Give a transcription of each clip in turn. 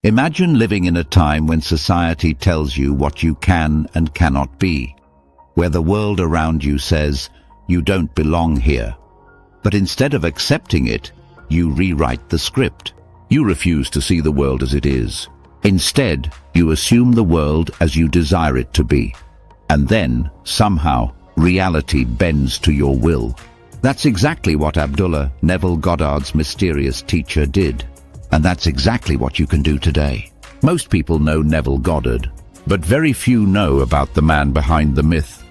Imagine living in a time when society tells you what you can and cannot be, where the world around you says, you don't belong here. But instead of accepting it, you rewrite the script. You refuse to see the world as it is. Instead, you assume the world as you desire it to be. And then, somehow, reality bends to your will. That's exactly what Abdullah, Neville Goddard's mysterious teacher, did. And that's exactly what you can do today. Most people know Neville Goddard, but very few know about the man behind the myth.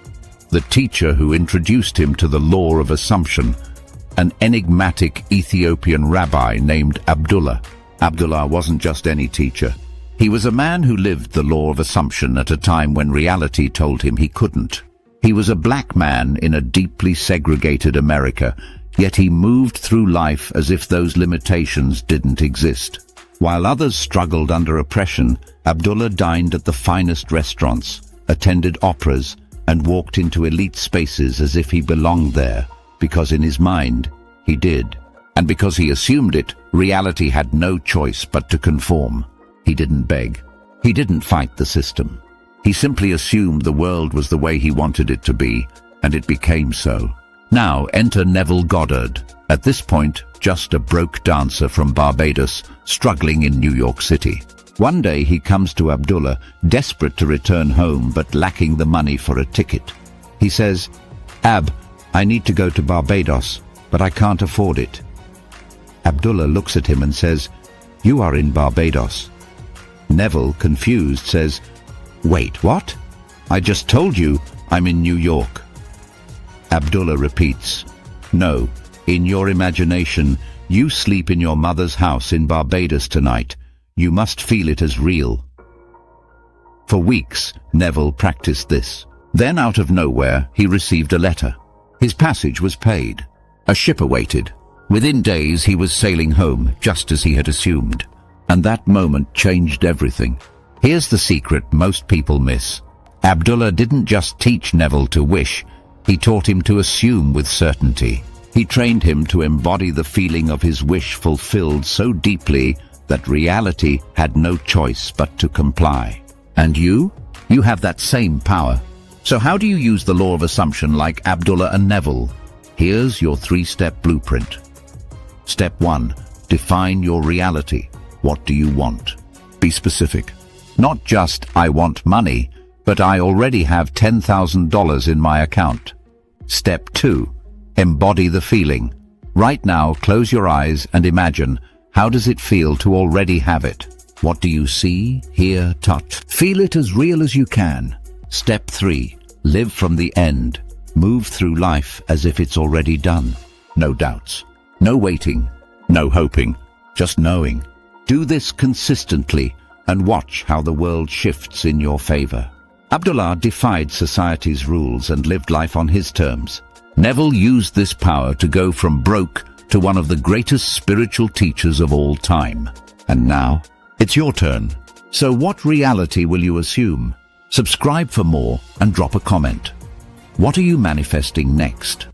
The teacher who introduced him to the law of assumption, an enigmatic Ethiopian rabbi named Abdullah. Abdullah wasn't just any teacher. He was a man who lived the law of assumption at a time when reality told him he couldn't. He was a black man in a deeply segregated America, yet he moved through life as if those limitations didn't exist. While others struggled under oppression, Abdullah dined at the finest restaurants, attended operas, and walked into elite spaces as if he belonged there, because in his mind, he did. And because he assumed it, reality had no choice but to conform. He didn't beg. He didn't fight the system. He simply assumed the world was the way he wanted it to be, and it became so. Now enter Neville Goddard, at this point just a broke dancer from Barbados, struggling in New York City. One day he comes to Abdullah, desperate to return home but lacking the money for a ticket. He says, "Ab, I need to go to Barbados, but I can't afford it." Abdullah looks at him and says, "You are in Barbados." Neville, confused, says, "Wait, what? I just told you I'm in New York." Abdullah repeats, "No, in your imagination, you sleep in your mother's house in Barbados tonight. You must feel it as real." For weeks, Neville practiced this. Then out of nowhere, he received a letter. His passage was paid. A ship awaited. Within days, he was sailing home, just as he had assumed. And that moment changed everything. Here's the secret most people miss. Abdullah didn't just teach Neville to wish, he taught him to assume with certainty. He trained him to embody the feeling of his wish fulfilled so deeply that reality had no choice but to comply. And you? You have that same power. So how do you use the law of assumption like Abdullah and Neville? Here's your 3-step blueprint. Step 1. Define your reality. What do you want? Be specific. Not just, "I want money," but "I already have $10,000 in my account." Step 2. Embody the feeling. Right now, close your eyes and imagine, how does it feel to already have it? What do you see, hear, touch? Feel it as real as you can. Step 3. Live from the end. Move through life as if it's already done. No doubts. No waiting. No hoping. Just knowing. Do this consistently and watch how the world shifts in your favor. Abdullah defied society's rules and lived life on his terms. Neville used this power to go from broke to one of the greatest spiritual teachers of all time. And now, it's your turn. So what reality will you assume? Subscribe for more and drop a comment. What are you manifesting next?